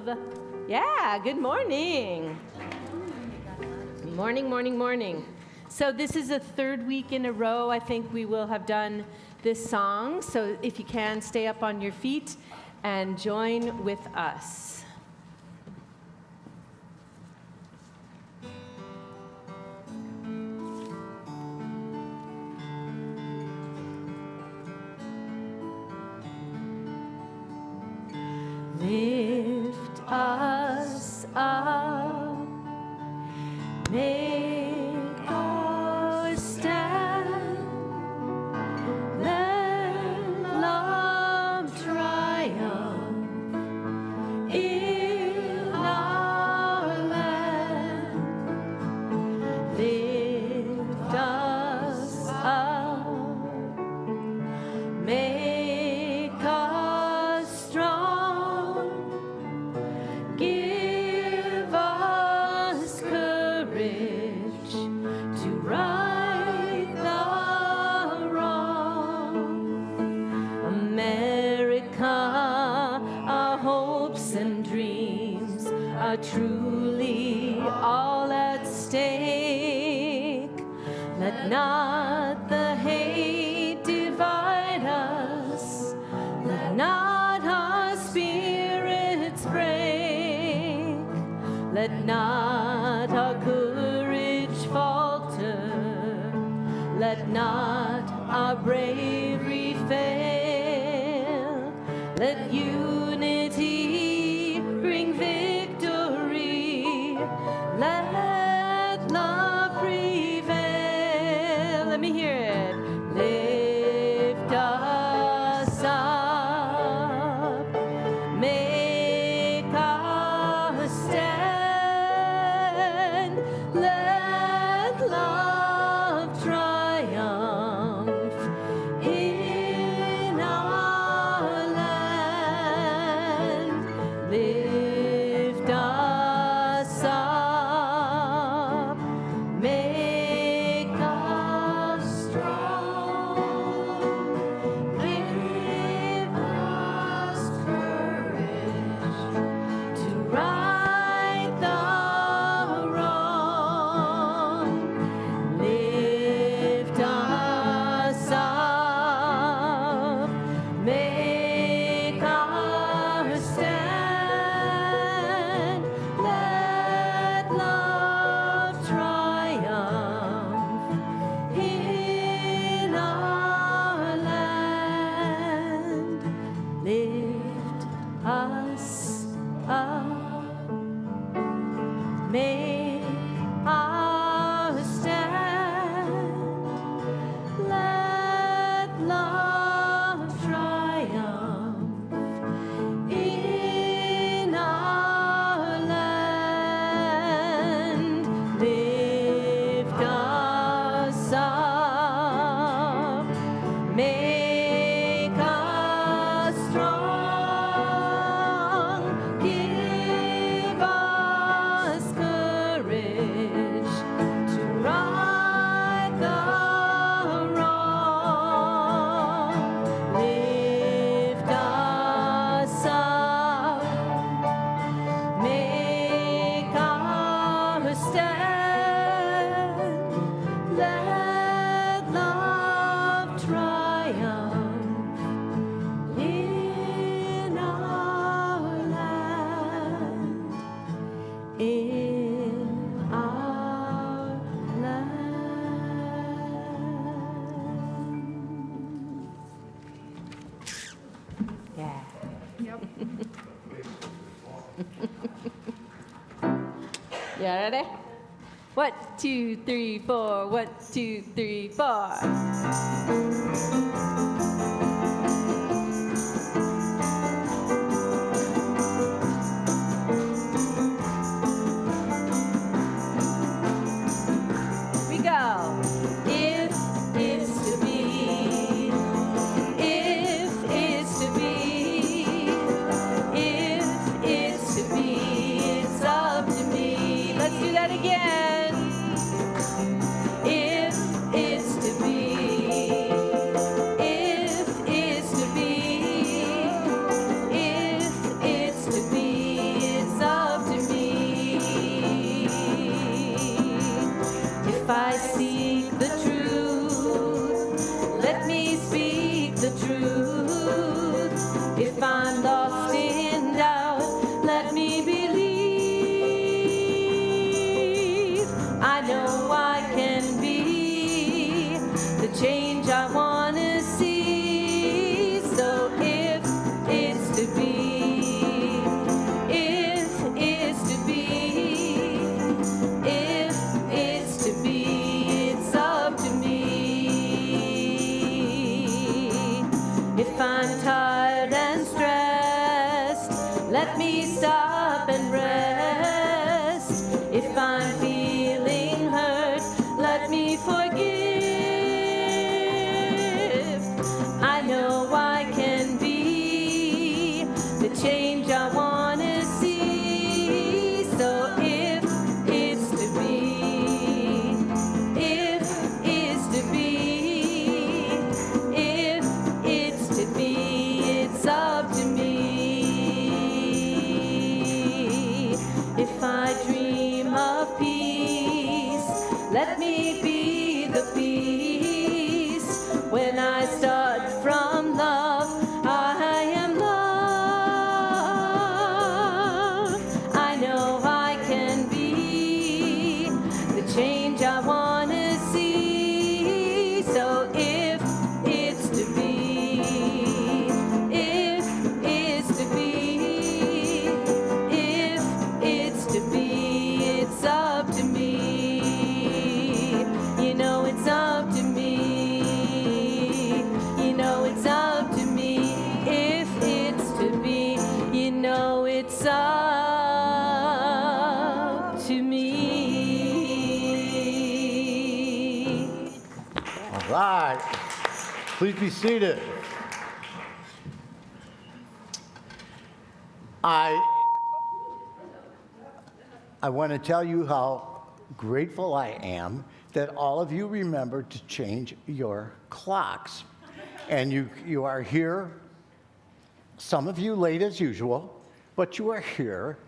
Yeah, good morning. Morning. So this is the third week in a row I think we will have done this song. So if you can, stay up on your feet and join with us. Lift us up, make our stand, let love triumph in our land. Lift us up, make us strong. Give us courage to right the wrong. America, our hopes and dreams are truly all at stake. Let not the hate divide us. Let not our spirits break. Let not our courage falter. Let not our bravery fail. Let unity bring victory. Let love prevail. Let me hear it. Lift us up. Make our stand. Let love triumph in our land. Lift us up. Make us strong. Give us courage to right the wrong. Lift us up. Make our stand. Let love triumph in our land. Lift us up. Make our stand. Let love triumph in our land. Lift us up. Make us strong. Give us courage to right the wrong. Lift us up. Make our stand. Let love triumph in our land. In our land. Yeah. Yeah, ready? 1, 2, 3, 4. 1, 2, 3, 4. We go. If is to be, if is to be, if it's to be, it's up to me. Let's do that again. If it's to be, let me stop and rest. If I'm feeling hurt, let me forgive. I know I can be the change I want to see. So if it's to be, if it's to be, if it's to be, it's up to me. If I dream of peace, let me be the peace. When I start from love, I am love. I know I can be the change I want to see. So if it's to be, if it's to be, if it's to be, it's up to me. You know it's up to me. You know it's up to me. If it's to be, you know it's up to me. All right. Please be seated. I want to tell you how grateful I am that all of you remembered to change your clocks. And you are here, some of you late as usual, but you are here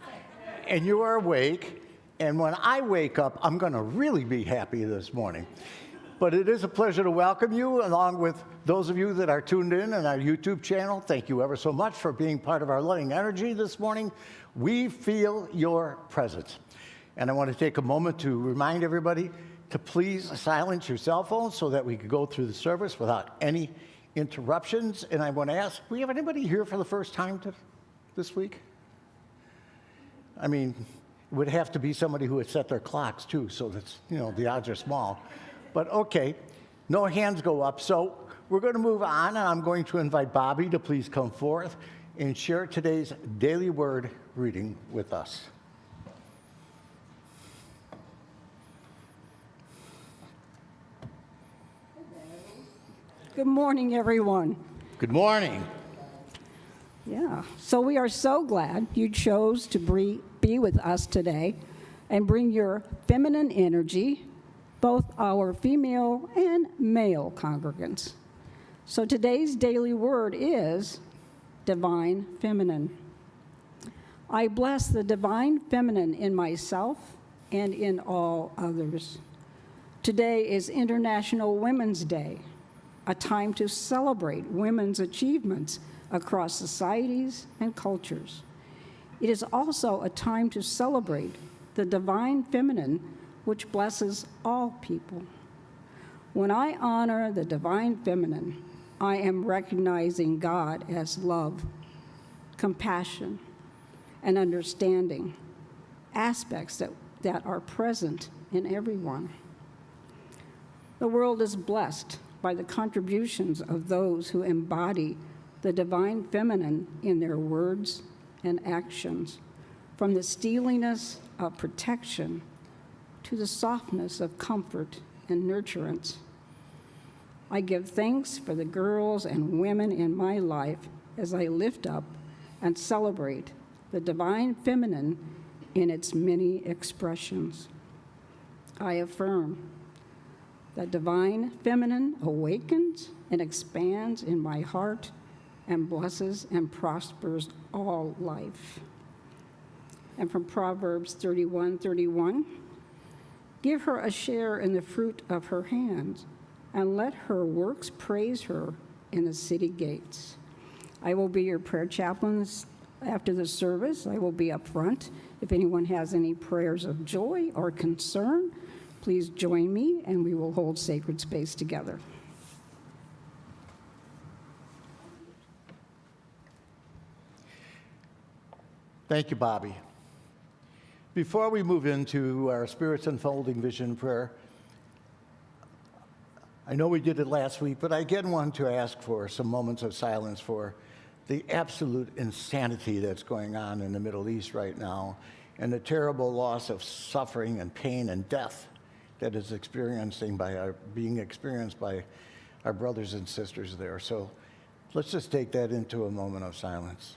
and you are awake. And when I wake up, I'm going to really be happy this morning. But it is a pleasure to welcome you, along with those of you that are tuned in on our YouTube channel. Thank you ever so much for being part of our Loving Energy this morning. We feel your presence. And I want to take a moment to remind everybody to please silence your cell phones so that we can go through the service without any interruptions. And I want to ask, do we have anybody here for the first time this week? I mean, it would have to be somebody who had set their clocks too, so that's, the odds are small. But okay, no hands go up. So we're going to move on, and I'm going to invite Bobby to please come forth and share today's daily word reading with us. Good morning, everyone. Good morning. Yeah, so we are so glad you chose to be with us today and bring your feminine energy, both our female and male congregants. So today's daily word is divine feminine. I bless the divine feminine in myself and in all others. Today is International Women's Day, a time to celebrate women's achievements across societies and cultures. It is also a time to celebrate the divine feminine, which blesses all people. When I honor the divine feminine, I am recognizing God as love, compassion, and understanding, aspects that are present in everyone. The world is blessed by the contributions of those who embody the divine feminine in their words and actions, from the steeliness of protection to the softness of comfort and nurturance. I give thanks for the girls and women in my life as I lift up and celebrate the divine feminine in its many expressions. I affirm that divine feminine awakens and expands in my heart and blesses and prospers all life. And from Proverbs 31:31, give her a share in the fruit of her hands, and let her works praise her in the city gates. I will be your prayer chaplain after the service. I will be up front. If anyone has any prayers of joy or concern, please join me and we will hold sacred space together. Thank you, Bobby. Before we move into our Spirit's Unfolding Vision prayer, I know we did it last week, but I again want to ask for some moments of silence for the absolute insanity that's going on in the Middle East right now, and the terrible loss of suffering and pain and death that is being experienced by our brothers and sisters there. So let's just take that into a moment of silence.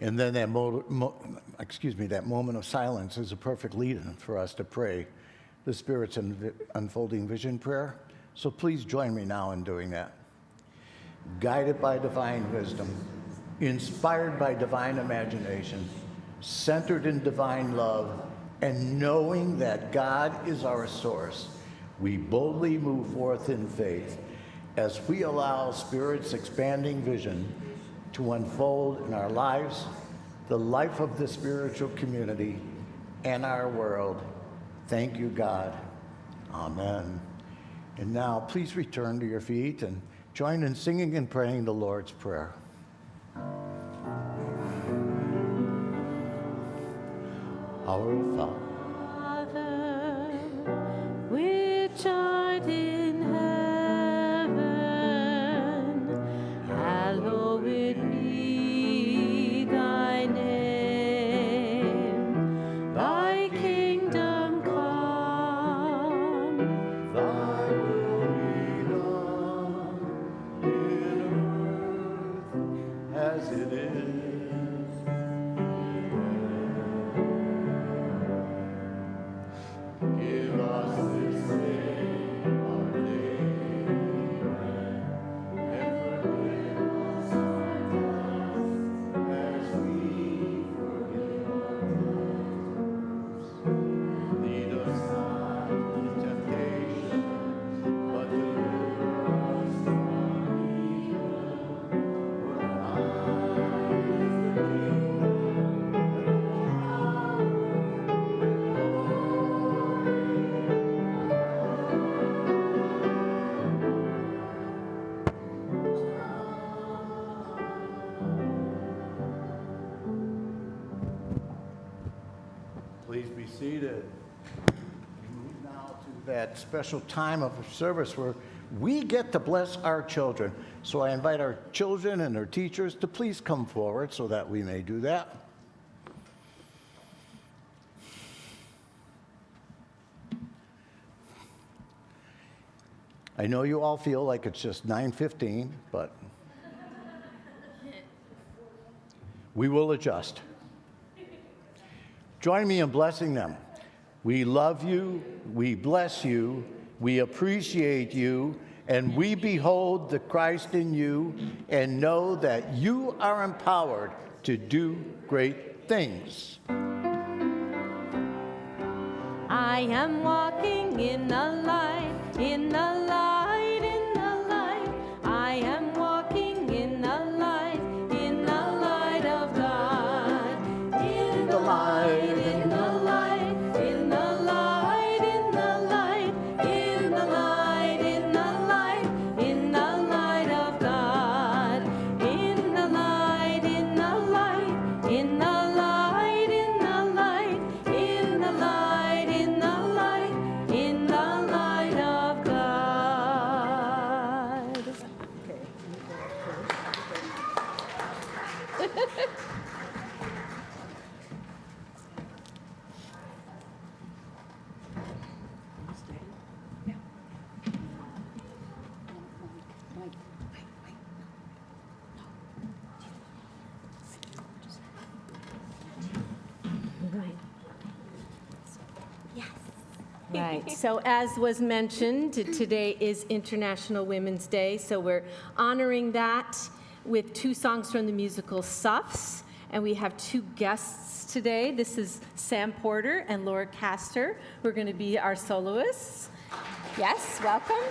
And then that moment of silence is a perfect lead-in for us to pray the Spirit's unfolding vision prayer. So please join me now in doing that. Guided by divine wisdom, inspired by divine imagination, centered in divine love, and knowing that God is our source, we boldly move forth in faith as we allow Spirit's expanding vision to unfold in our lives, the life of the spiritual community, and our world. Thank you, God. Amen. And now, please return to your feet and join in singing and praying the Lord's Prayer. Our Father, which art in heaven, hallowed be thy name. Thy kingdom come, thy will be done in earth as it is. Give us this day our daily bread, and forgive us our debts as we forgive our debtors. Lead us not into temptation, but deliver us from evil. For thine is the kingdom and the power and the Please be seated. We move now to that special time of service where we get to bless our children. So I invite our children and their teachers to please come forward so that we may do that. I know you all feel like it's just 9:15, but we will adjust. Join me in blessing them. We love you, we bless you, we appreciate you, and we behold the Christ in you and know that you are empowered to do great things. I am walking in the light, in the light, in the light. I am walking in the light, in the light of God. In the light, in the light, in the light, in the light, in the light, in the light, in the light of God. In the light, in the light, in the light, in the light, in the light, in the light, in the light of God. Right. So as was mentioned, today is International Women's Day, so we're honoring that with two songs from the musical Suffs, and we have two guests today. This is Sam Porter and Laura Castor, who are going to be our soloists. Yes, welcome.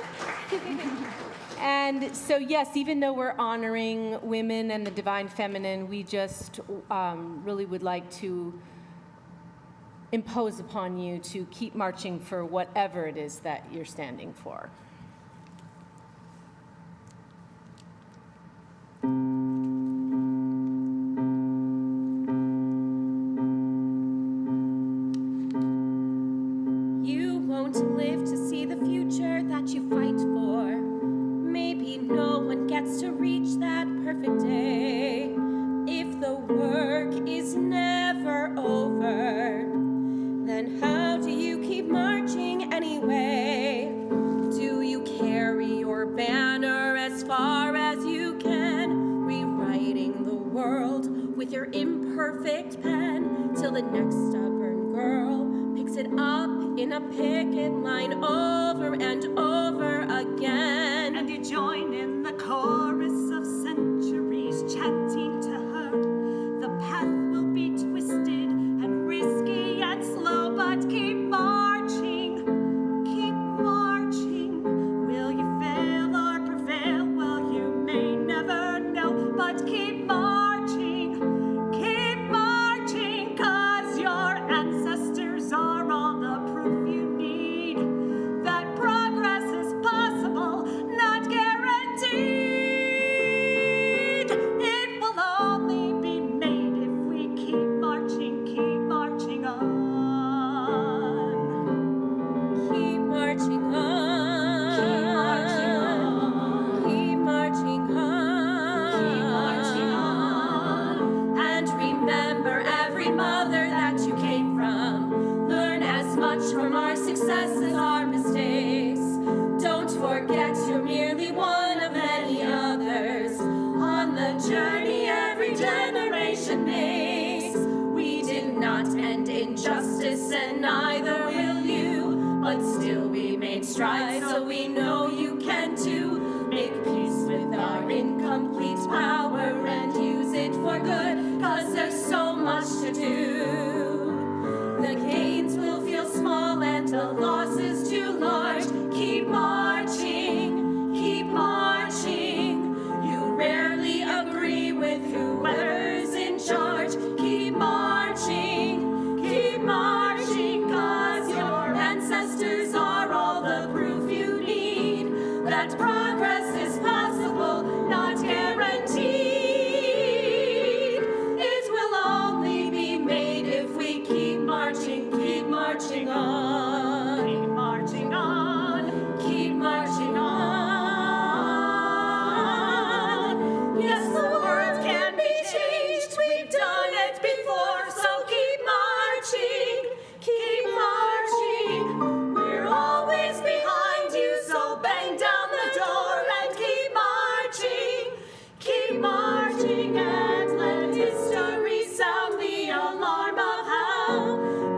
And so, yes, even though we're honoring women and the divine feminine, we just really would like to impose upon you to keep marching for whatever it is that you're standing for. to reach that perfect day. If the work is never over, then how do you keep marching anyway? Do you carry your banner as far as you can, rewriting the world with your imperfect pen, till the next stubborn girl picks it up in a picket line over and over again? And you join in the chorus of centuries, chanting to her, the path will be twisted and risky and slow, but keep marching, keep marching. Will you fail or prevail? Well, you may never know, but keep marching, 'cause your ancestors are all the proof you need that progress is possible, not guaranteed. It will only be made if we keep marching on. Keep marching on. Keep marching on. Keep marching on. Keep marching on. And remember every mother that you came from. Learn as much from our success as our mistakes. Don't forget you're merely one of many others on the journey every generation makes. We did not end in justice, and neither will you, but still we made strides, so we know you can too. Make peace with our incomplete power and use it for good, 'cause there's so much to do. The gains will feel small and the losses too large. Keep marching, keep marching. You rarely agree with whoever's in charge. Keep marching, 'cause your ancestors are all the proof you need that progress is possible, not guaranteed. It will only be made if we keep marching on. Keep marching on. Keep marching on. Yes, the world can be changed. We've done it before, so keep marching. Keep marching. We're always behind you, so bang down the door and keep marching. Keep marching and let history sound the alarm of how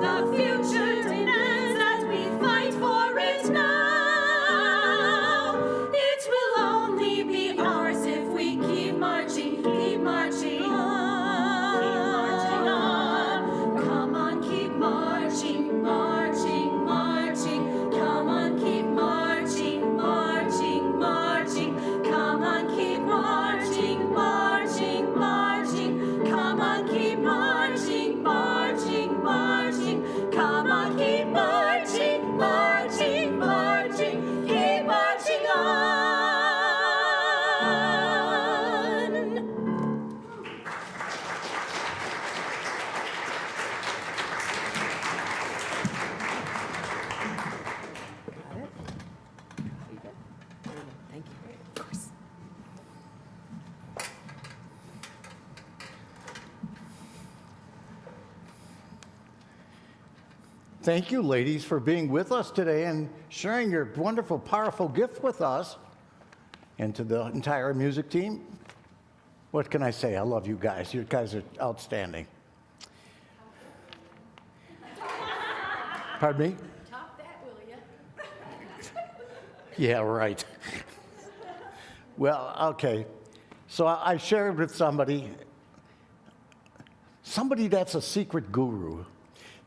the future demands that we fight for it now. It will only be ours if we keep marching on. Keep marching on. Come on, keep marching, marching, marching. Come on, keep marching, marching, marching. Come on, keep marching, marching, marching. Come on, keep marching, marching, marching. Come on, keep marching, marching, marching. Keep marching on. Thank you. Of course. Thank you, ladies, for being with us today and sharing your wonderful, powerful gift with us. And to the entire music team, what can I say? I love you guys. You guys are outstanding. Pardon me? Top that, will you? Yeah, right. Well, okay. So I shared with somebody that's a secret guru,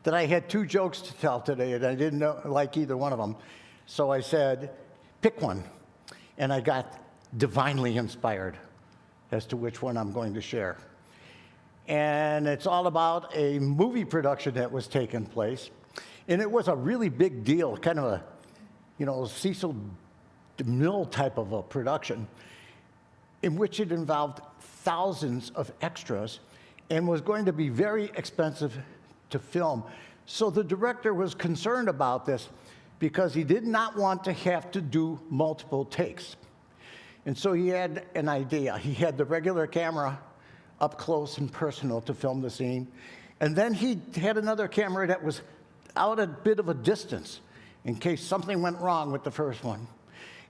that I had 2 jokes to tell today, and I didn't like either one of them. So I said, pick one. And I got divinely inspired as to which one I'm going to share. And it's all about a movie production that was taking place. And it was a really big deal, kind of a, Cecil DeMille type of a production, in which it involved thousands of extras and was going to be very expensive to film. So the director was concerned about this because he did not want to have to do multiple takes. And so he had an idea. He had the regular camera up close and personal to film the scene. And then he had another camera that was out a bit of a distance in case something went wrong with the first one.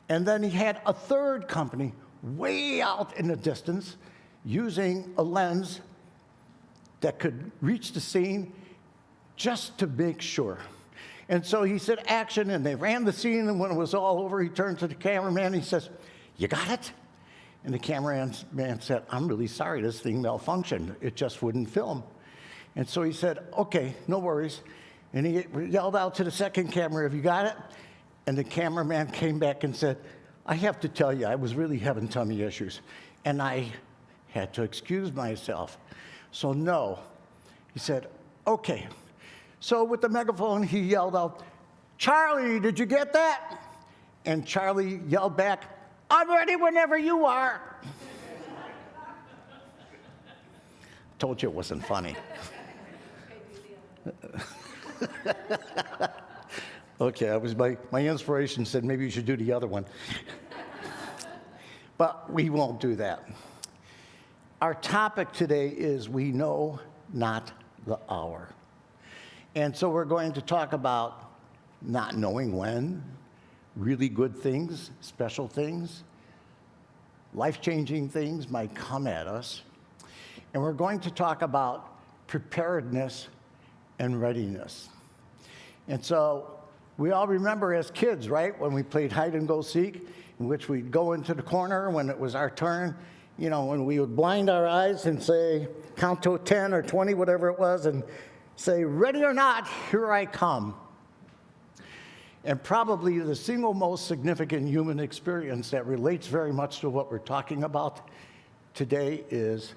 And then he had a third company way out in the distance using a lens that could reach the scene just to make sure. And so he said, action, and they ran the scene, and when it was all over, he turned to the cameraman and he says, "You got it?" And the cameraman said, "I'm really sorry, this thing malfunctioned. It just wouldn't film." And so he said, "Okay, no worries." And he yelled out to the second camera, "Have you got it?" And the cameraman came back and said, "I have to tell you, I was really having tummy issues, and I had to excuse myself. So no." He said, "Okay." So with the megaphone, he yelled out, "Charlie, did you get that?" And Charlie yelled back, "I'm ready whenever you are." Told you it wasn't funny. Okay, that was my inspiration said maybe you should do the other one. But we won't do that. Our topic today is we know not the hour. And so we're going to talk about not knowing when, really good things, special things, life-changing things might come at us. And we're going to talk about preparedness and readiness. And so we all remember as kids, right, when we played hide and go seek, in which we'd go into the corner when it was our turn, you know, when we would blind our eyes and say, count to 10 or 20, whatever it was, and say, "Ready or not, here I come." And probably the single most significant human experience that relates very much to what we're talking about today is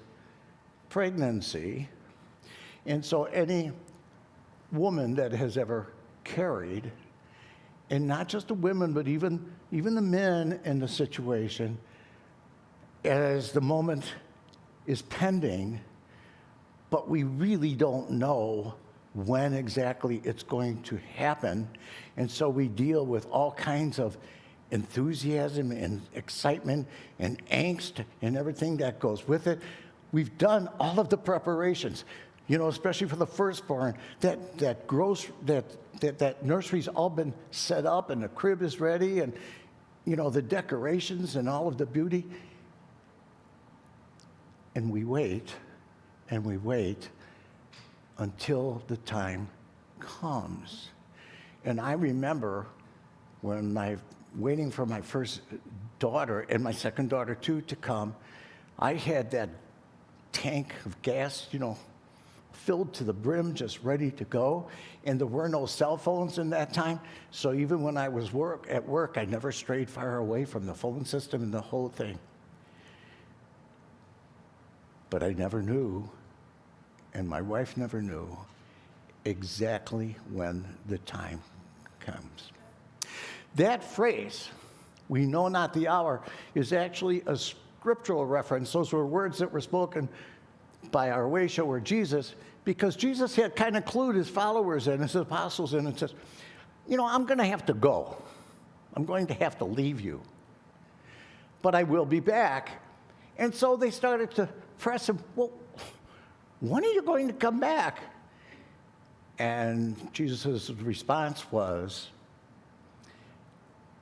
pregnancy. And so any woman that has ever carried, and not just the women, but even the men in the situation, as the moment is pending, but we really don't know when exactly it's going to happen. And so we deal with all kinds of enthusiasm and excitement and angst and everything that goes with it. We've done all of the preparations, you know, especially for the firstborn. That nursery's all been set up and the crib is ready and, you know, the decorations and all of the beauty. And we wait and we wait until the time comes. And I remember when waiting for my first daughter and my second daughter too to come, I had that tank of gas, you know, filled to the brim, just ready to go. And there were no cell phones in that time. So even when I was at work, I never strayed far away from the phone system and the whole thing. But I never knew, and my wife never knew, exactly when the time comes. That phrase, "we know not the hour," is actually a scriptural reference. Those were words that were spoken by our way shower Jesus, because Jesus had kind of clued his followers and his apostles in and says, you know, I'm going to have to go. I'm going to have to leave you. But I will be back. And so they started to press him, well, when are you going to come back? And Jesus' response was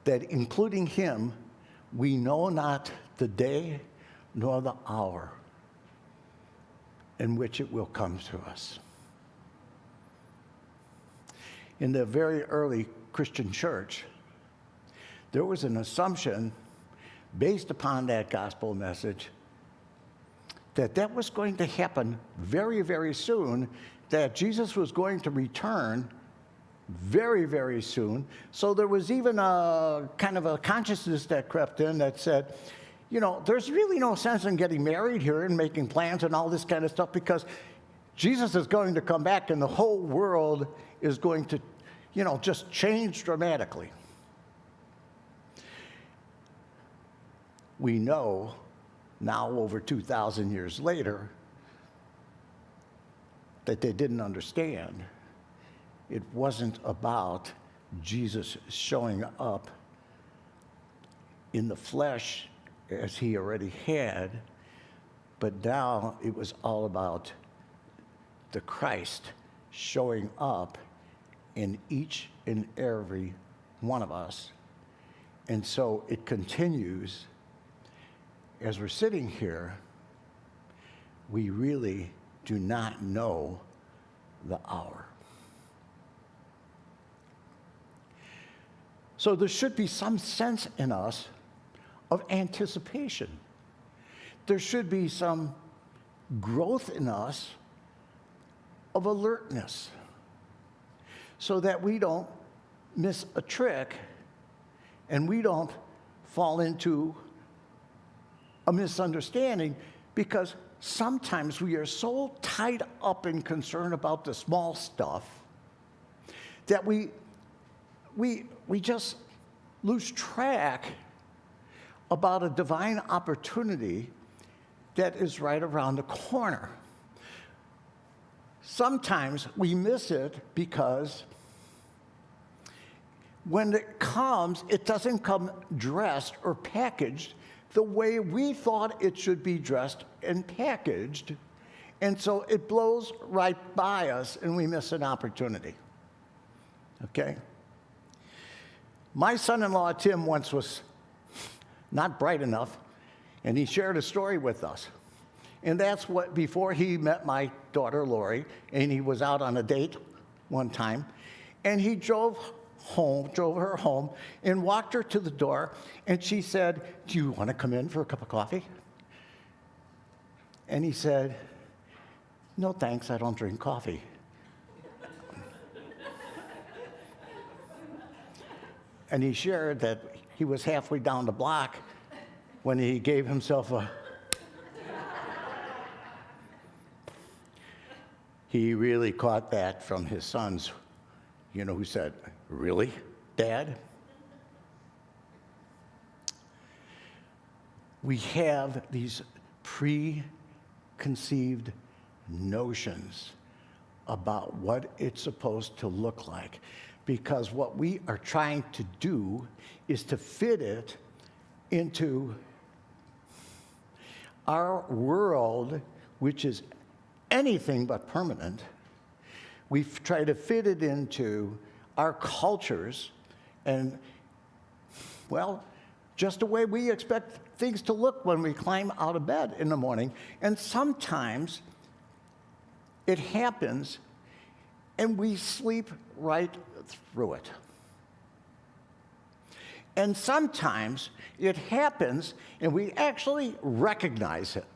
that including him, we know not the day nor the hour in which it will come to us. In the very early Christian church, there was an assumption based upon that gospel message that was going to happen very, very soon, that Jesus was going to return very, very soon. So there was even a kind of a consciousness that crept in that said, you know, there's really no sense in getting married here and making plans and all this kind of stuff, because Jesus is going to come back and the whole world is going to, you know, just change dramatically. We know now, over 2,000 years later, that they didn't understand. It wasn't about Jesus showing up in the flesh as he already had, but now it was all about the Christ showing up in each and every one of us. And so it continues as we're sitting here. We really do not know the hour. So there should be some sense in us of anticipation. There should be some growth in us of alertness so that we don't miss a trick and we don't fall into a misunderstanding, because sometimes we are so tied up and concerned about the small stuff that we just lose track about a divine opportunity that is right around the corner. Sometimes we miss it because when it comes, it doesn't come dressed or packaged the way we thought it should be dressed and packaged. And so it blows right by us and we miss an opportunity. Okay? My son-in-law, Tim, once was not bright enough, and he shared a story with us. And that's what, before he met my daughter, Lori, and he was out on a date one time, and he drove her home, and walked her to the door, and she said, "Do you want to come in for a cup of coffee?" And he said, "No, thanks, I don't drink coffee." And he shared that he was halfway down the block when he gave himself a... He really caught that from his sons, who said, "Really, Dad?" We have these preconceived notions about what it's supposed to look like, because what we are trying to do is to fit it into our world, which is anything but permanent. We've tried to fit it into our cultures and, well, just the way we expect things to look when we climb out of bed in the morning. And sometimes it happens and we sleep right through it. And sometimes it happens and we actually recognize it.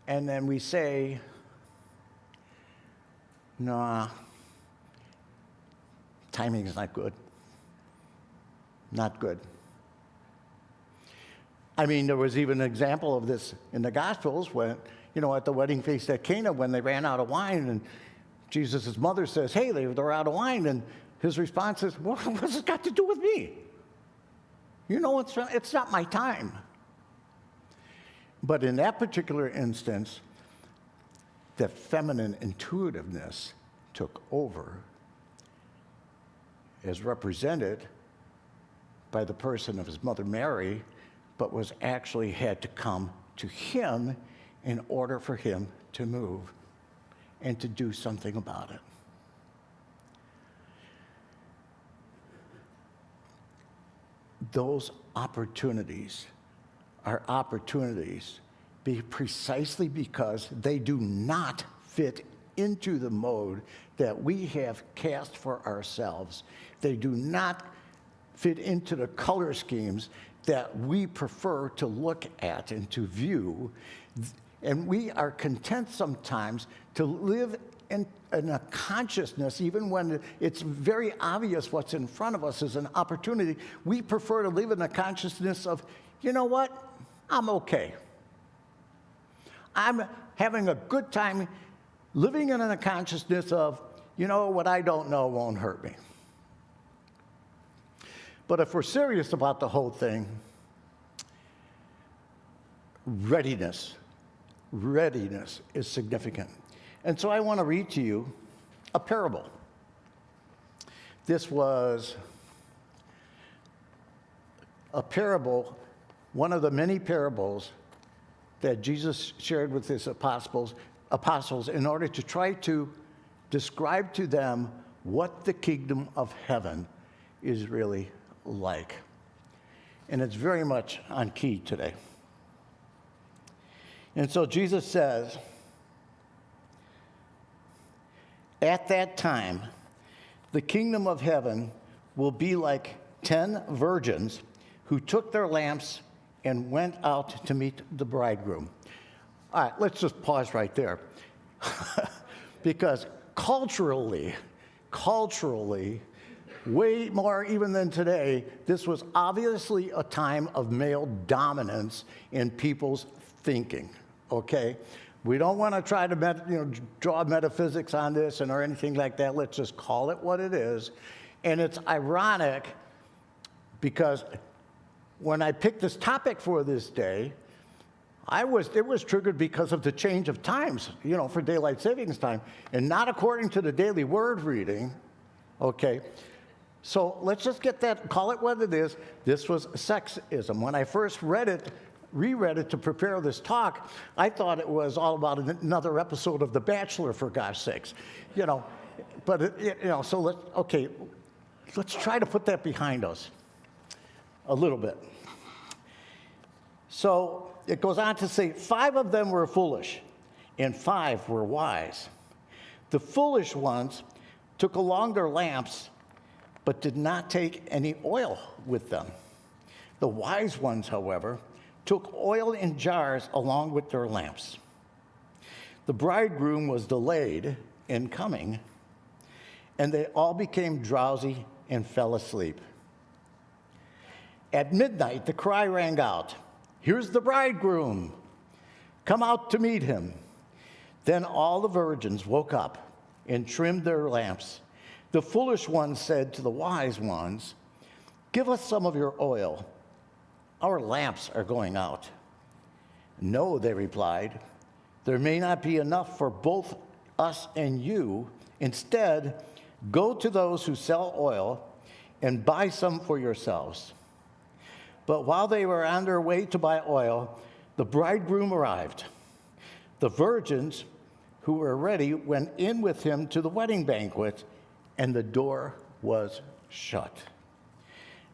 And then we say, "Nah, timing is not good. Not good." I mean, there was even an example of this in the Gospels when, at the wedding feast at Cana, when they ran out of wine, and Jesus' mother says, "Hey, they're out of wine." And his response is, "Well, what's it got to do with me? It's not my time." But in that particular instance, the feminine intuitiveness took over, as represented by the person of his mother Mary, but was actually had to come to him in order for him to move and to do something about it. Those opportunities are opportunities precisely because they do not fit into the mode that we have cast for ourselves. They do not fit into the color schemes that we prefer to look at and to view. And we are content sometimes to live in a consciousness, even when it's very obvious what's in front of us is an opportunity. We prefer to live in a consciousness of, you know what, I'm okay. I'm having a good time living in a consciousness of, what I don't know won't hurt me. But if we're serious about the whole thing, readiness is significant. And so I want to read to you a parable. This was a parable, one of the many parables that Jesus shared with his apostles in order to try to describe to them what the kingdom of heaven is really like. And it's very much on key today. And so Jesus says, at that time, the kingdom of heaven will be like 10 virgins who took their lamps and went out to meet the bridegroom. All right, let's just pause right there. Because culturally, way more even than today, this was obviously a time of male dominance in people's thinking, okay? We don't want to try to draw metaphysics on this or anything like that. Let's just call it what it is. And it's ironic because when I picked this topic for this day, it was triggered because of the change of times, for daylight savings time, and not according to the daily word reading, okay? So let's just get that, call it what it is. This was sexism. When I first reread it to prepare this talk, I thought it was all about another episode of The Bachelor, for gosh sakes, But, so let's try to put that behind us a little bit. So it goes on to say, 5 of them were foolish, and 5 were wise. The foolish ones took along their lamps, but did not take any oil with them. The wise ones, however, took oil in jars along with their lamps. The bridegroom was delayed in coming, and they all became drowsy and fell asleep. At midnight, the cry rang out, "Here's the bridegroom. Come out to meet him." Then all the virgins woke up and trimmed their lamps. The foolish ones said to the wise ones, "Give us some of your oil. Our lamps are going out." "No," they replied, "there may not be enough for both us and you. Instead, go to those who sell oil and buy some for yourselves." But while they were on their way to buy oil, the bridegroom arrived. The virgins who were ready went in with him to the wedding banquet, and the door was shut.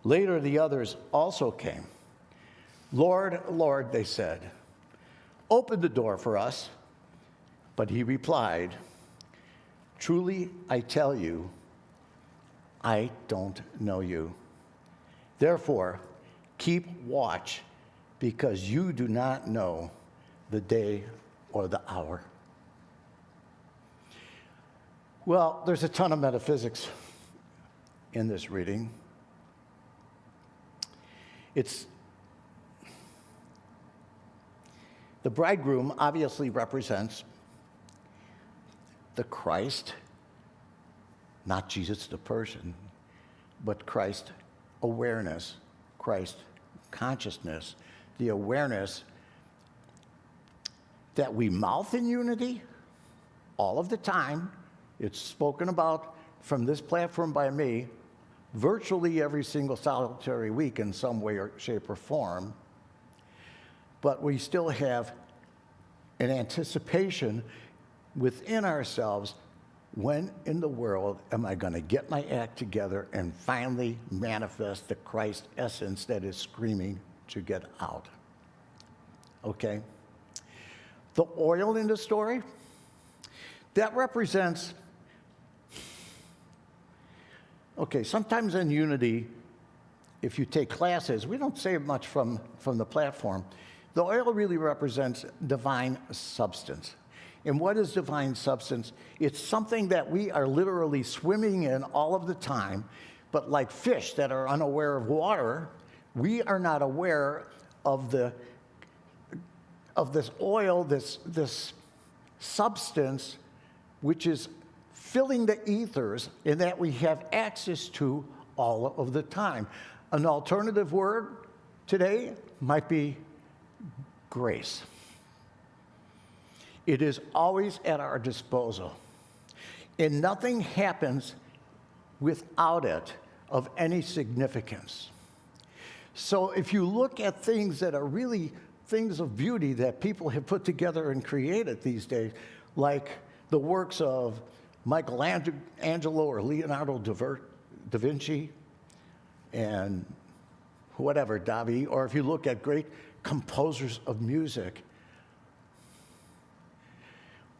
Later, the others also came. "Lord, Lord," they said, "open the door for us." But he replied, "Truly, I tell you, I don't know you. Therefore, keep watch, because you do not know the day or the hour." Well, there's a ton of metaphysics in this reading. The bridegroom obviously represents the Christ, not Jesus the person, but Christ awareness, Christ consciousness, the awareness that we mouth in unity all of the time. It's spoken about from this platform by me virtually every single solitary week in some way or shape or form. But we still have an anticipation within ourselves, when in the world am I going to get my act together and finally manifest the Christ essence that is screaming to get out? Okay? The oil in the story, that represents, sometimes in unity, if you take classes, we don't say much from the platform. The oil really represents divine substance. And what is divine substance? It's something that we are literally swimming in all of the time, but like fish that are unaware of water, we are not aware of this oil, this substance, which is filling the ethers, and that we have access to all of the time. An alternative word today might be grace. It is always at our disposal, and nothing happens without it of any significance. So if you look at things that are really things of beauty that people have put together and created these days, like the works of Michelangelo or Leonardo da Vinci and whatever, Davi, or if you look at great composers of music,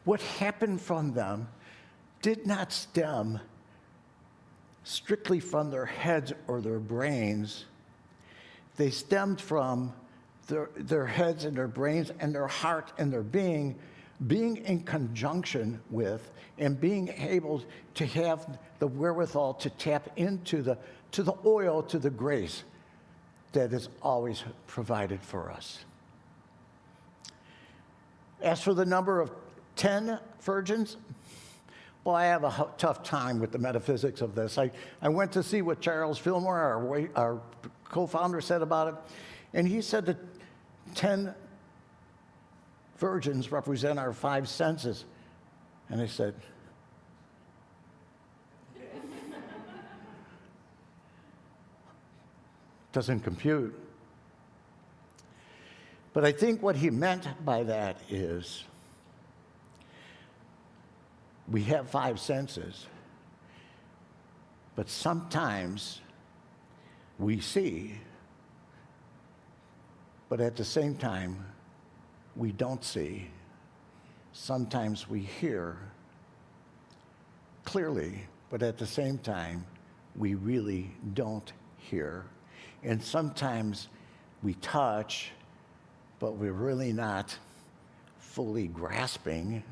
what happened from them did not stem strictly from their heads or their brains. They stemmed from their heads and their brains and their heart and their being in conjunction with and being able to have the wherewithal to tap into the oil, to the grace that is always provided for us. As for the number of 10 virgins, well, I have a tough time with the metaphysics of this. I went to see what Charles Fillmore, our co-founder, said about it, and he said that 10 virgins represent our 5 senses. And I said, doesn't compute. But I think what he meant by that is we have 5 senses, but sometimes we see, but at the same time, we don't see. Sometimes we hear clearly, but at the same time, we really don't hear. And sometimes we touch, but we're really not fully grasping.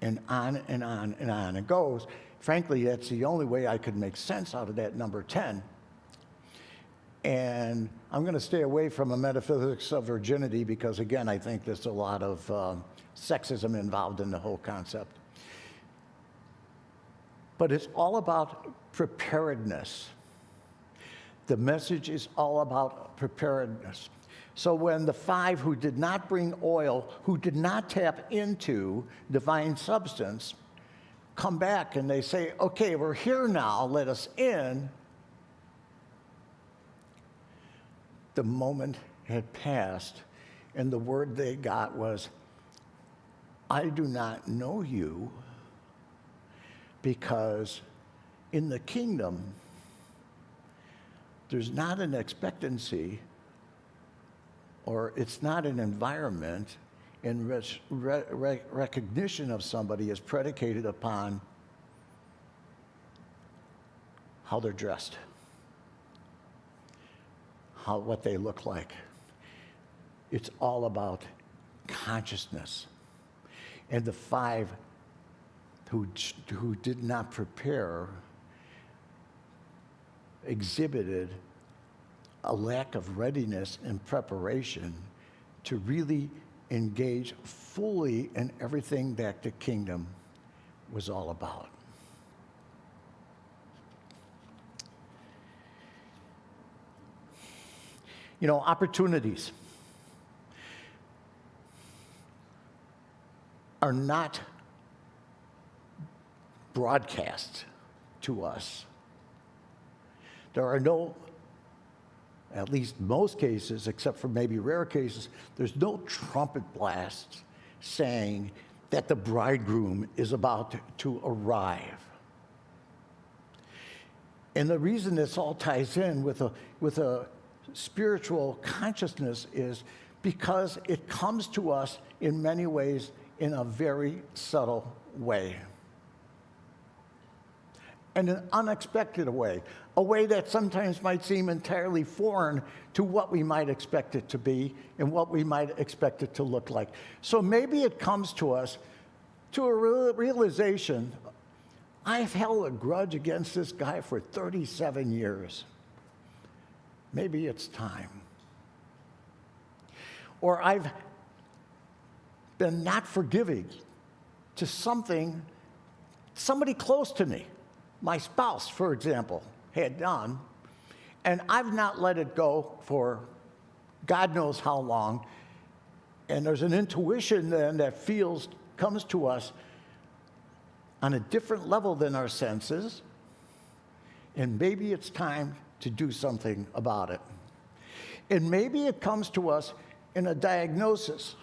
And on and on and on it goes. Frankly, that's the only way I could make sense out of that number 10. And I'm going to stay away from a metaphysics of virginity because, again, I think there's a lot of sexism involved in the whole concept. But it's all about preparedness. The message is all about preparedness. So when the 5 who did not bring oil, who did not tap into divine substance, come back and they say, okay, we're here now, let us in, the moment had passed, and the word they got was, I do not know you, because in the kingdom, there's not an expectancy, or it's not an environment in which recognition of somebody is predicated upon how they're dressed, what they look like. It's all about consciousness. And the 5 who did not prepare exhibited a lack of readiness and preparation to really engage fully in everything that the kingdom was all about. You know, opportunities are not broadcast to us. There are no, at least most cases, except for maybe rare cases, there's no trumpet blasts saying that the bridegroom is about to arrive. And the reason this all ties in with a spiritual consciousness is because it comes to us in many ways in a very subtle way. In an unexpected way, a way that sometimes might seem entirely foreign to what we might expect it to be and what we might expect it to look like. So maybe it comes to us to a realization, I've held a grudge against this guy for 37 years. Maybe it's time. Or I've been not forgiving to somebody close to me. My spouse, for example, had done, and I've not let it go for God knows how long. And there's an intuition then that comes to us on a different level than our senses, and maybe it's time to do something about it. And maybe it comes to us in a diagnosis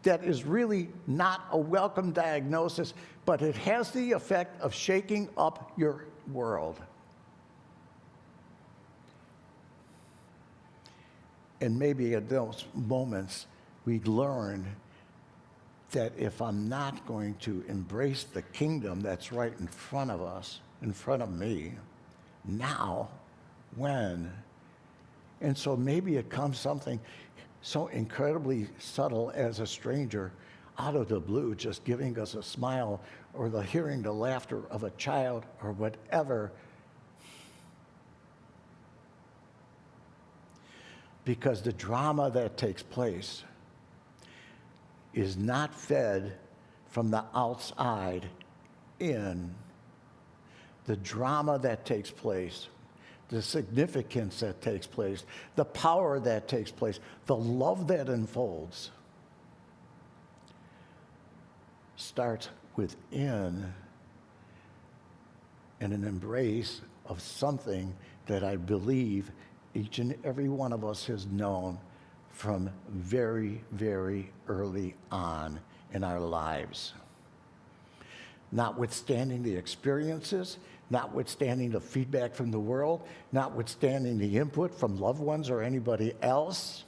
that is really not a welcome diagnosis, but it has the effect of shaking up your world. And maybe at those moments, we learn that if I'm not going to embrace the kingdom that's right in front of us, in front of me, now, when? And so maybe it comes something so incredibly subtle as a stranger out of the blue, just giving us a smile, or hearing the laughter of a child, or whatever. Because the drama that takes place is not fed from the outside in. The drama that takes place, the significance that takes place, the power that takes place, the love that unfolds starts within, in an embrace of something that I believe each and every one of us has known from very, very early on in our lives. Notwithstanding the experiences, notwithstanding the feedback from the world, notwithstanding the input from loved ones or anybody else,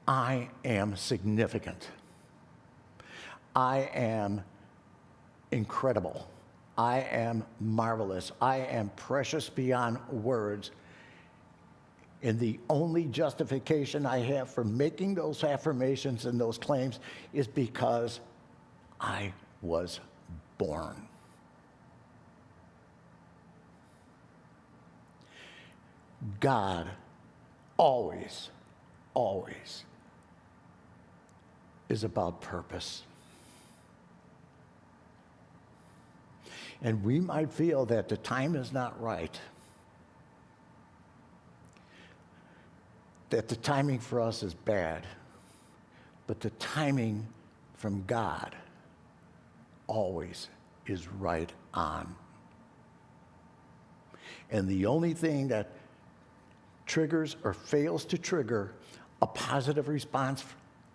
I am significant. I am incredible. I am marvelous. I am precious beyond words. And the only justification I have for making those affirmations and those claims is because I was born. God always, always is about purpose. And we might feel that the time is not right, that the timing for us is bad, but the timing from God always is right on. And the only thing that triggers or fails to trigger a positive response,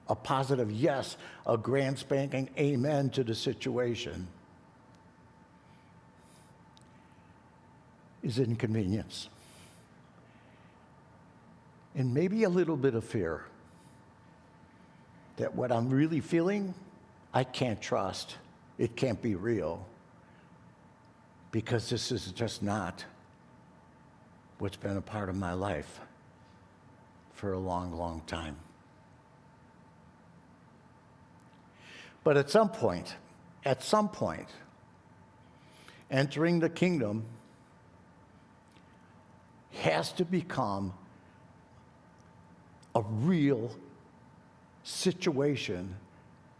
a positive yes, a grand spanking amen to the situation is inconvenience. And maybe a little bit of fear that what I'm really feeling, I can't trust. It can't be real, because this is just not what's been a part of my life for a long, long time. But at some point, entering the kingdom has to become a real situation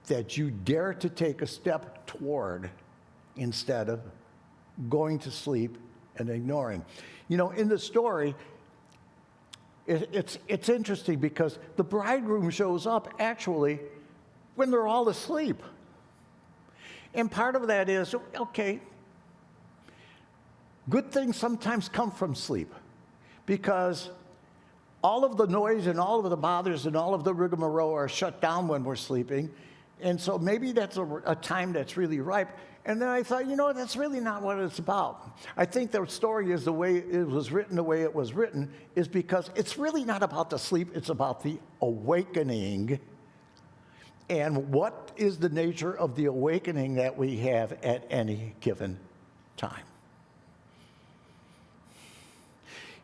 that you dare to take a step toward instead of going to sleep and ignoring. You know, in the story, it's interesting because the bridegroom shows up actually when they're all asleep. And part of that is, okay, good things sometimes come from sleep, because all of the noise and all of the bothers and all of the rigmarole are shut down when we're sleeping. And so maybe that's a time that's really ripe. And then I thought, you know, that's really not what it's about. I think the story is the way it was written, is because it's really not about the sleep, it's about the awakening. And what is the nature of the awakening that we have at any given time?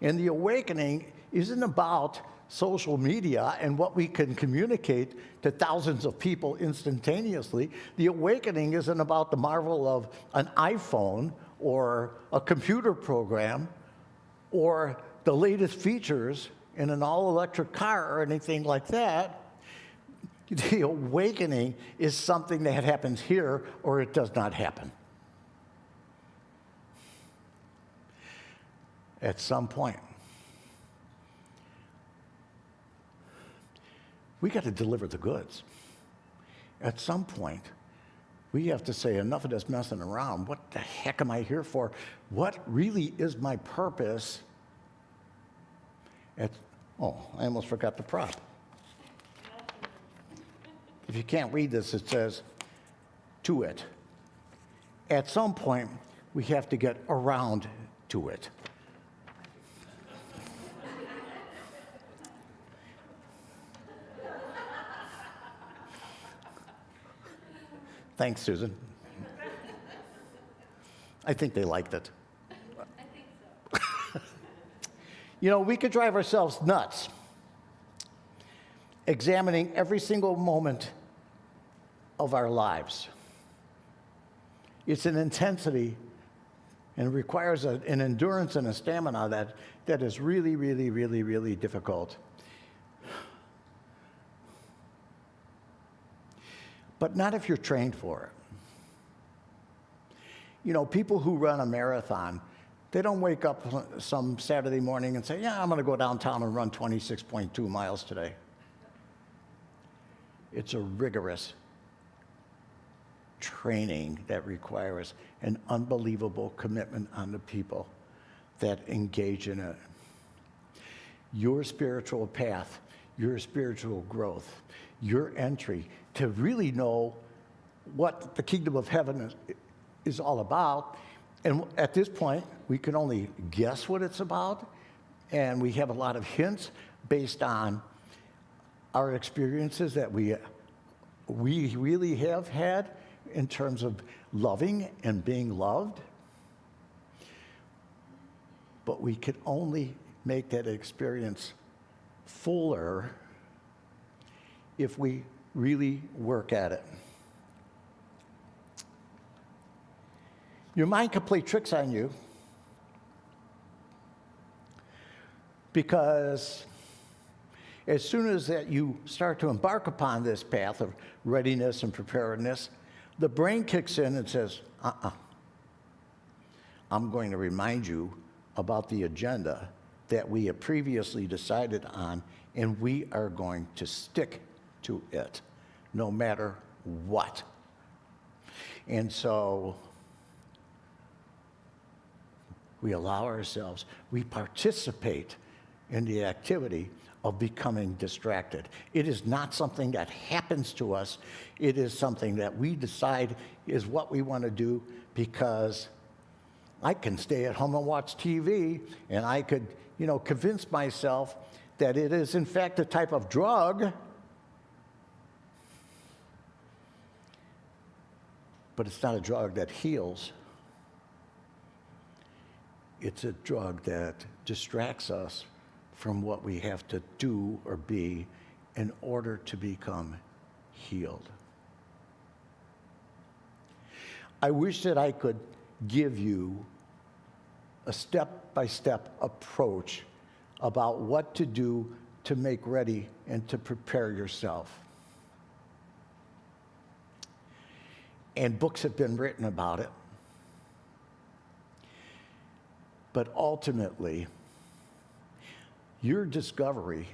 And the awakening isn't about social media and what we can communicate to thousands of people instantaneously. The awakening isn't about the marvel of an iPhone or a computer program or the latest features in an all-electric car or anything like that. The awakening is something that happens here or it does not happen. At some point, we got to deliver the goods. At some point, we have to say, enough of this messing around. What the heck am I here for? What really is my purpose? Oh, I almost forgot the prop. If you can't read this, it says, to it. At some point, we have to get around to it. Thanks, Susan. I think they liked it. I think so. You know, we could drive ourselves nuts examining every single moment of our lives. It's an intensity and requires an endurance and a stamina that is really, really, really, really difficult. But not if you're trained for it. You know, people who run a marathon, they don't wake up some Saturday morning and say, yeah, I'm going to go downtown and run 26.2 miles today. It's a rigorous training that requires an unbelievable commitment on the people that engage in it. Your spiritual path, your spiritual growth, your entry to really know what the kingdom of heaven is all about. And at this point, we can only guess what it's about, and we have a lot of hints based on our experiences that we really have had in terms of loving and being loved. But we can only make that experience fuller if we really work at it. Your mind can play tricks on you because as soon as that you start to embark upon this path of readiness and preparedness, the brain kicks in and says, I'm going to remind you about the agenda that we have previously decided on, and we are going to stick to it no matter what. And so we allow ourselves, we participate in the activity of becoming distracted. It is not something that happens to us. It is something that we decide is what we want to do, because I can stay at home and watch TV, and I could, convince myself that it is in fact a type of drug, but it's not a drug that heals. It's a drug that distracts us from what we have to do or be in order to become healed. I wish that I could give you a step-by-step approach about what to do to make ready and to prepare yourself. And books have been written about it. But ultimately, your discovery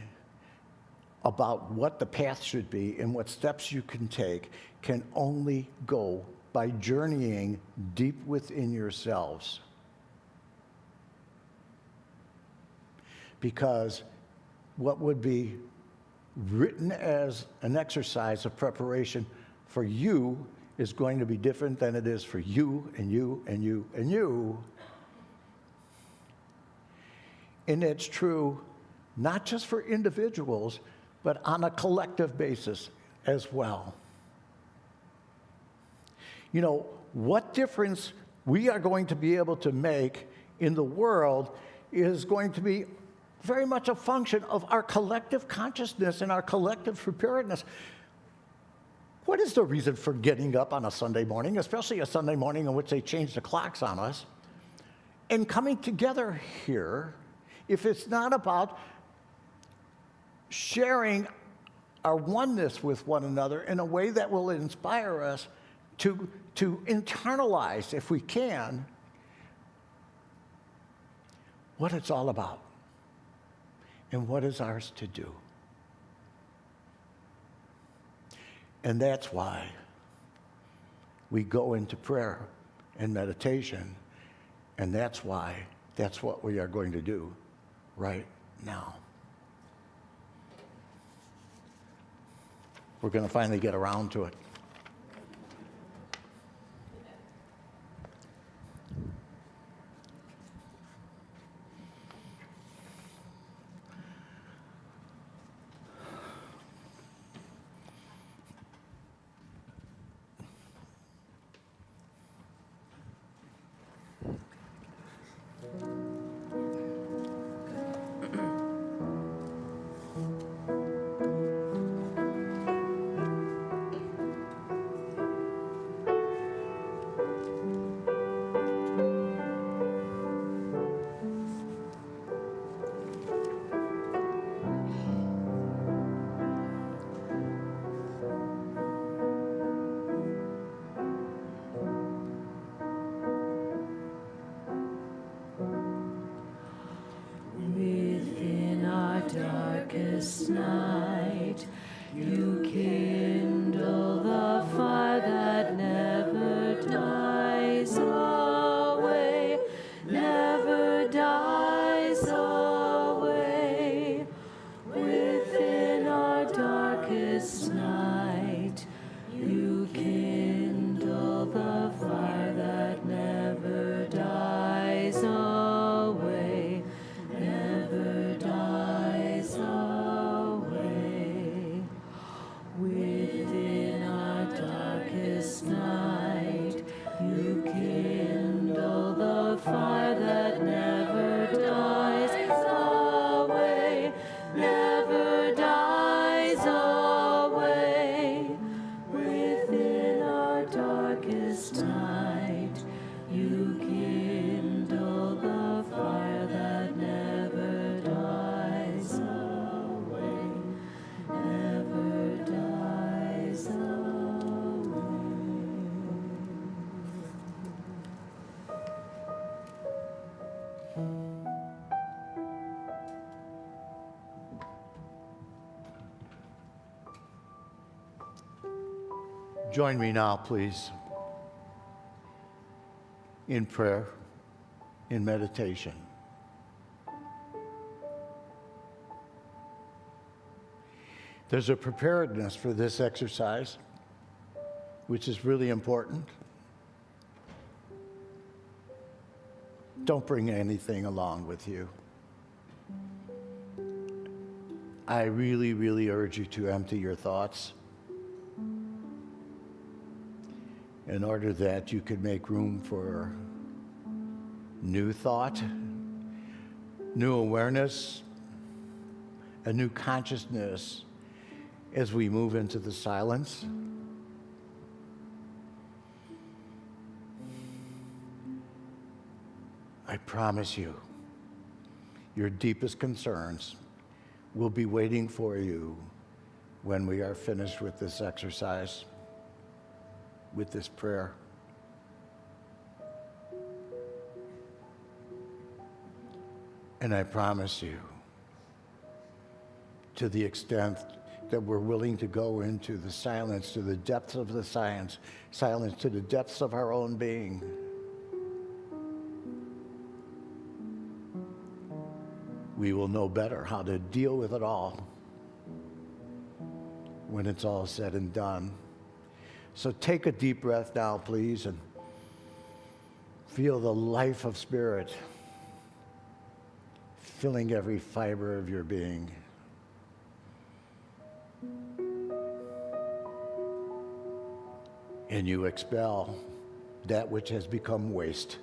about what the path should be and what steps you can take can only go by journeying deep within yourselves. Because what would be written as an exercise of preparation for you is going to be different than it is for you and you and you and you. And it's true not just for individuals, but on a collective basis as well. What difference we are going to be able to make in the world is going to be very much a function of our collective consciousness and our collective preparedness. What is the reason for getting up on a Sunday morning, especially a Sunday morning in which they change the clocks on us, and coming together here, if it's not about sharing our oneness with one another in a way that will inspire us to internalize, if we can, what it's all about and what is ours to do. And that's why we go into prayer and meditation, and that's what we are going to do right now. We're going to finally get around to it. Within our darkest night, you kindle the fire that never dies away, never dies away. Within our darkest night, you kindle the fire that never dies away, never dies away. Within our darkest night, you kindle the fire that never dies away, never dies away. Within our darkest night, you kindle the fire that never dies away, never dies away. Join me now, please, in prayer, in meditation. There's a preparedness for this exercise, which is really important. Don't bring anything along with you. I really, really urge you to empty your thoughts in order that you could make room for new thought, new awareness, a new consciousness as we move into the silence. I promise you, your deepest concerns will be waiting for you when we are finished with this exercise, with this prayer. And I promise you, to the extent that we're willing to go into the silence, to the depths of the silence, to the depths of our own being, we will know better how to deal with it all when it's all said and done. So take a deep breath now, please, and feel the life of spirit filling every fiber of your being. And you expel that which has become waste.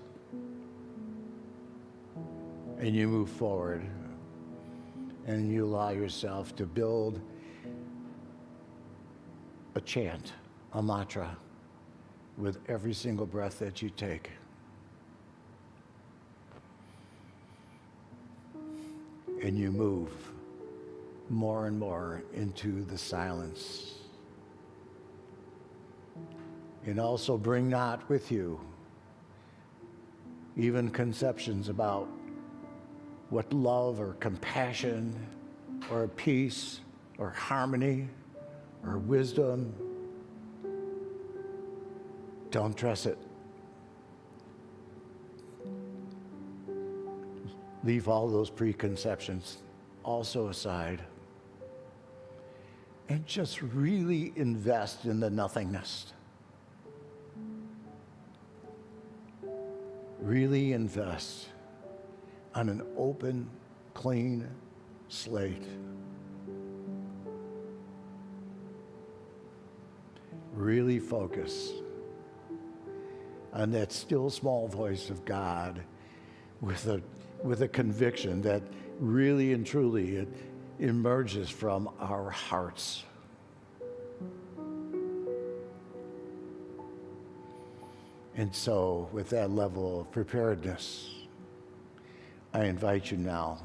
And you move forward, and you allow yourself to build a chant, a mantra, with every single breath that you take. And you move more and more into the silence. And also bring not with you even conceptions about what love or compassion or peace or harmony or wisdom Don't dress it. Leave all those preconceptions also aside. And just really invest in the nothingness. Really invest on an open, clean slate. Really focus on that still small voice of God with a conviction that really and truly it emerges from our hearts. And so, with that level of preparedness, I invite you now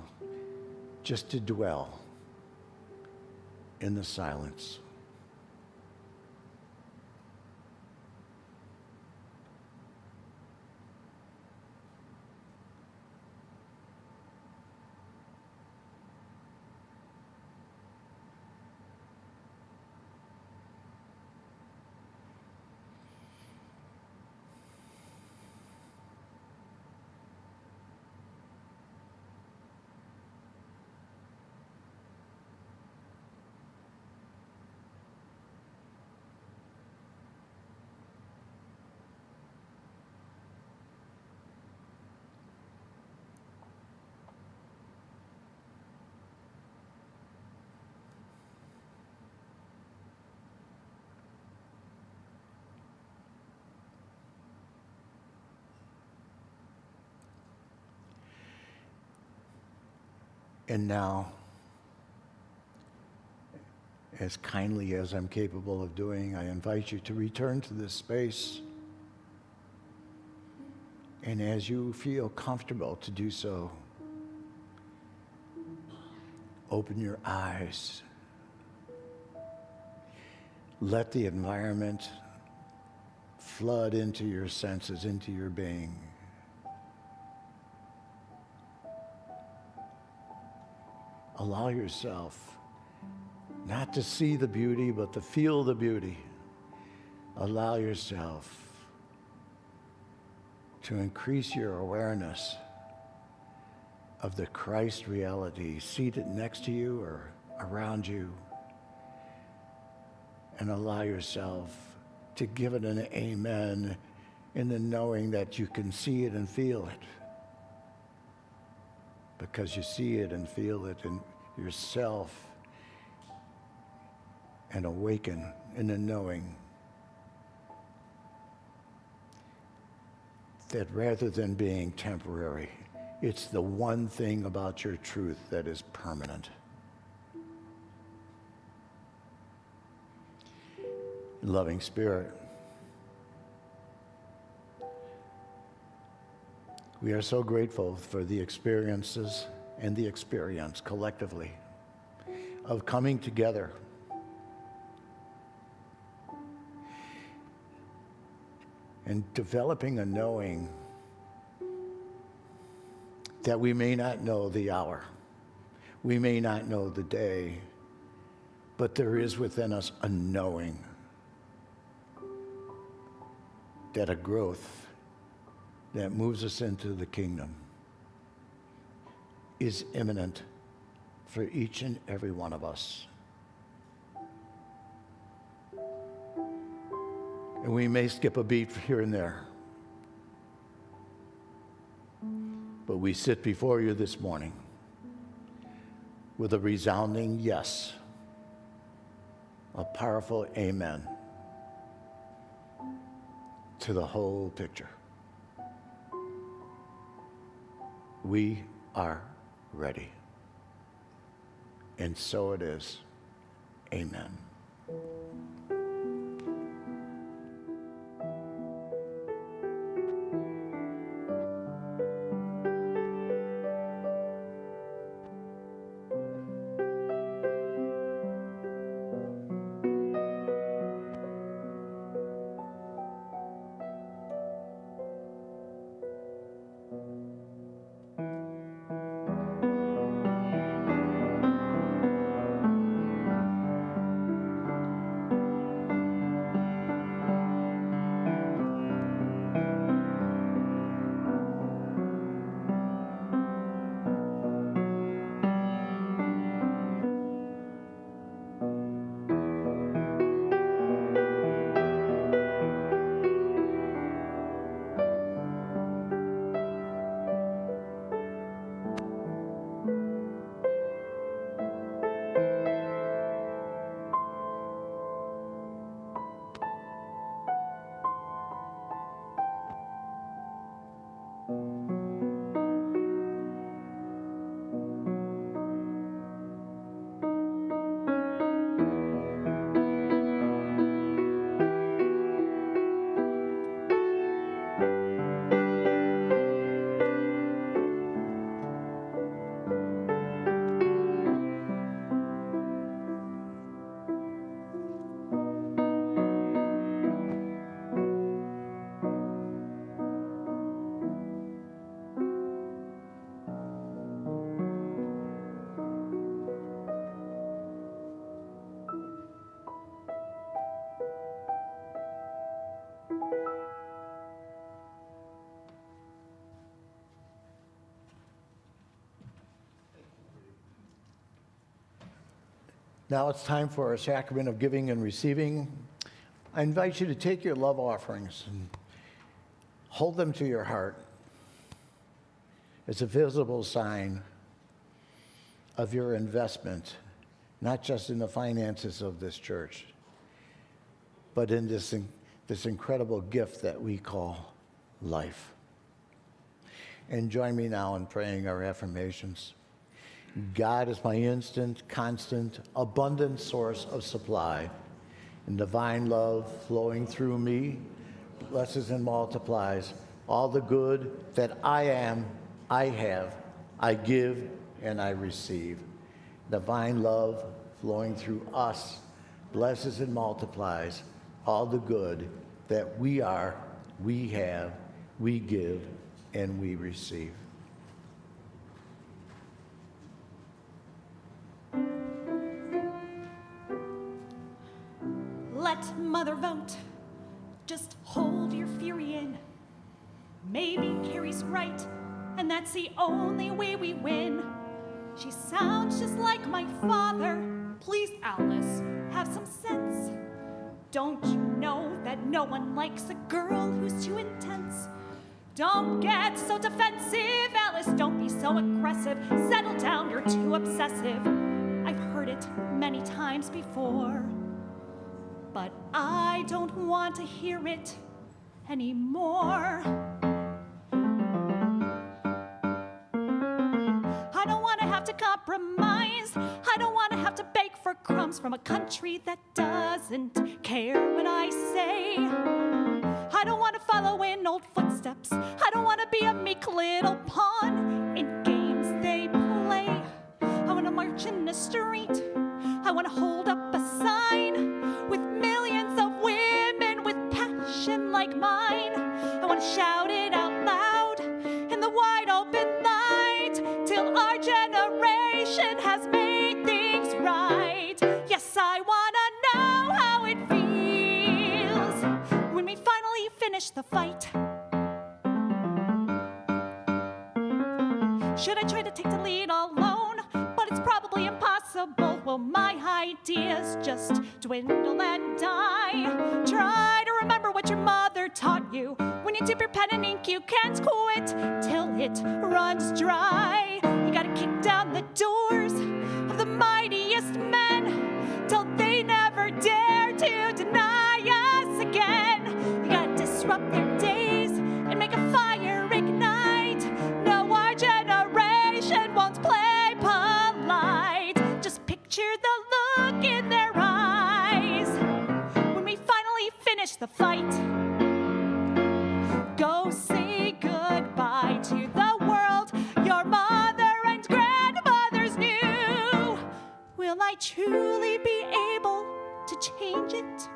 just to dwell in the silence. And now, as kindly as I'm capable of doing, I invite you to return to this space. And as you feel comfortable to do so, open your eyes. Let the environment flood into your senses, into your being. Allow yourself not to see the beauty, but to feel the beauty. Allow yourself to increase your awareness of the Christ reality seated next to you or around you. And allow yourself to give it an amen in the knowing that you can see it and feel it. Because you see it and feel it in yourself and awaken in the knowing that rather than being temporary, it's the one thing about your truth that is permanent. Loving Spirit, we are so grateful for the experiences and the experience collectively of coming together and developing a knowing that we may not know the hour, we may not know the day, but there is within us a knowing that a growth that moves us into the kingdom is imminent for each and every one of us. And we may skip a beat here and there, but we sit before you this morning with a resounding yes, a powerful amen to the whole picture. We are ready. And so it is. Amen. Now it's time for our sacrament of giving and receiving. I invite you to take your love offerings and hold them to your heart as a visible sign of your investment, not just in the finances of this church, but in this incredible gift that we call life. And join me now in praying our affirmations. God is my instant, constant, abundant source of supply, and divine love flowing through me blesses and multiplies all the good that I am, I have, I give, and I receive. Divine love flowing through us blesses and multiplies all the good that we are, we have, we give, and we receive. Let Mother vote. Just hold your fury in. Maybe Carrie's right, and that's the only way we win. She sounds just like my father. Please, Alice, have some sense. Don't you know that no one likes a girl who's too intense? Don't get so defensive, Alice. Don't be so aggressive. Settle down, you're too obsessive. I've heard it many times before, but I don't want to hear it anymore. I don't want to have to compromise. I don't want to have to beg for crumbs from a country that doesn't care what I say. I don't want to follow in old footsteps. I don't want to be a meek little pawn in games they play. I want to march in the street. I want to hold up a sign with millions of women with passion like mine. I want to shout it out loud in the wide open light till our generation has made things right. Yes, I want to know how it feels when we finally finish the fight. Should I try to take the lead alone? But it's probably impossible. Will my ideas just dwindle and die? Try to remember what your mother taught you. When you dip your pen in ink, you can't quit till it runs dry. You gotta kick down the doors of the mightiest men till they never dare to deny us again. You gotta disrupt their days and make a fire ignite. No, our generation won't play polite. Just picture the look in their eyes when we finally finish the fight. Go say goodbye to the world your mother and grandmothers knew. Will I truly be able to change it?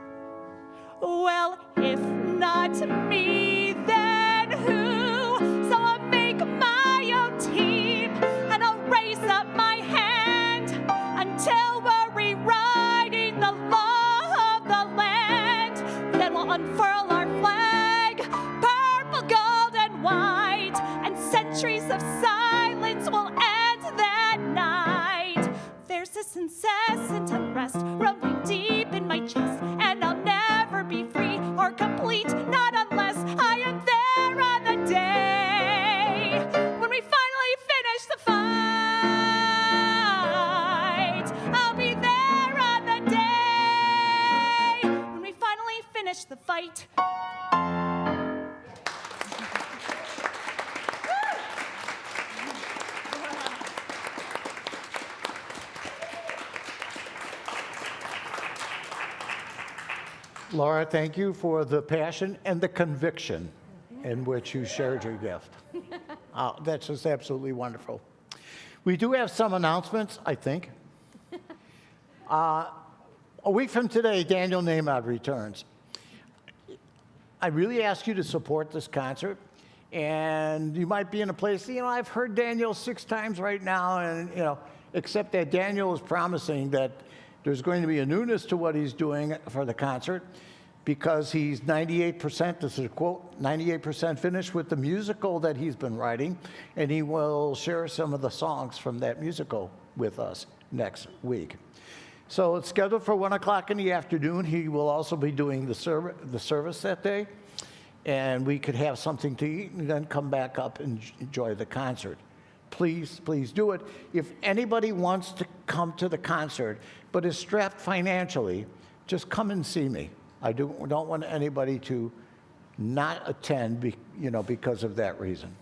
Well, if not me, then who? So I'll make my own team and I'll raise up my hand until we're rewriting the law of the land. Then we'll unfurl our flag, purple, gold, and white, and centuries of silence will end that night. There's this incessant unrest rumbling deep in my chest, and I'll never be free or complete, not unless I am there on the day when we finally finish the fight. I'll be there on the day when we finally finish the fight. Laura, thank you for the passion and the conviction in which you shared your gift. That's just absolutely wonderful. We do have some announcements, I think. A week from today, Daniel Nahmod returns. I really ask you to support this concert. And you might be in a place, I've heard Daniel 6 times right now, and, except that Daniel is promising that there's going to be a newness to what he's doing for the concert because he's 98%, this is a quote, 98% finished with the musical that he's been writing, and he will share some of the songs from that musical with us next week. So it's scheduled for 1 o'clock in the afternoon. He will also be doing the service that day. And we could have something to eat and then come back up and enjoy the concert. Please, please do it. If anybody wants to come to the concert but is strapped financially, just come and see me. I don't want anybody to not attend because of that reason.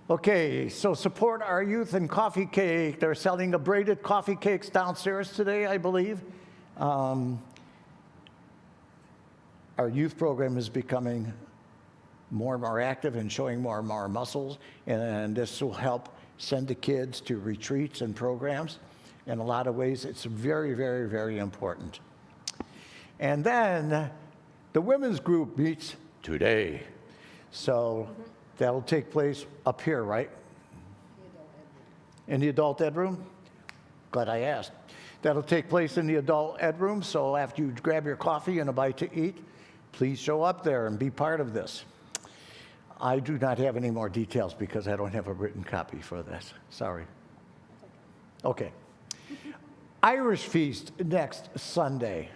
Okay, so support our youth and coffee cake. They're selling braided coffee cakes downstairs today, I believe. Our youth program is becoming more and more active and showing more and more muscles, and this will help send the kids to retreats and programs. In a lot of ways, it's very, very, very important. And then the women's group meets today. So that'll take place up here, right? In the adult ed room? Glad I asked. That'll take place in the adult ed room, so after you grab your coffee and a bite to eat, please show up there and be part of this. I do not have any more details because I don't have a written copy for this. Sorry. Okay. Irish Feast next Sunday.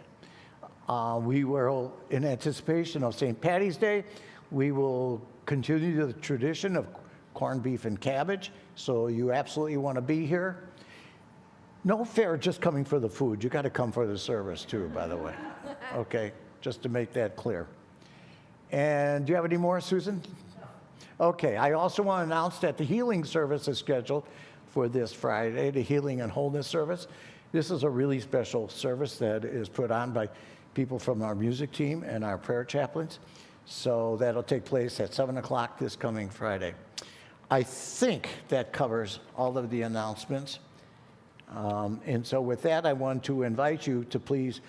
We will, in anticipation of St. Patty's Day, we will continue the tradition of corned beef and cabbage, so you absolutely want to be here. No fare just coming for the food. You got to come for the service too, by the way. Okay, just to make that clear. And do you have any more, Susan? Okay, I also want to announce that the healing service is scheduled for this Friday, the Healing and Wholeness service. This is a really special service that is put on by people from our music team and our prayer chaplains. So that'll take place at 7 o'clock this coming Friday. I think that covers all of the announcements. And so with that, I want to invite you to please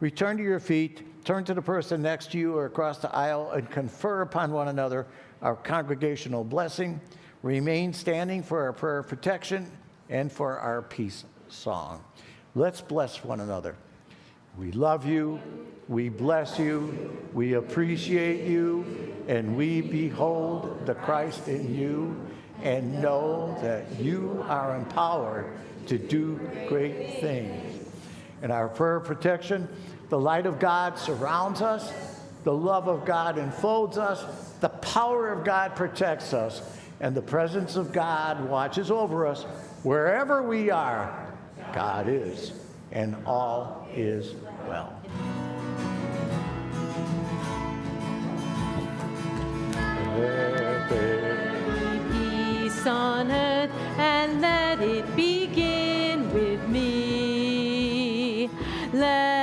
return to your feet, turn to the person next to you or across the aisle, and confer upon one another our congregational blessing. Remain standing for our prayer of protection and for our peace song. Let's bless one another. We love you, we bless you, we appreciate you, and we behold the Christ in you and know that you are empowered to do great things. In our prayer of protection, the light of God surrounds us, the love of God enfolds us, the power of God protects us, and the presence of God watches over us. Wherever we are, God is, and all is well. Peace on earth, and let it begin with me. Let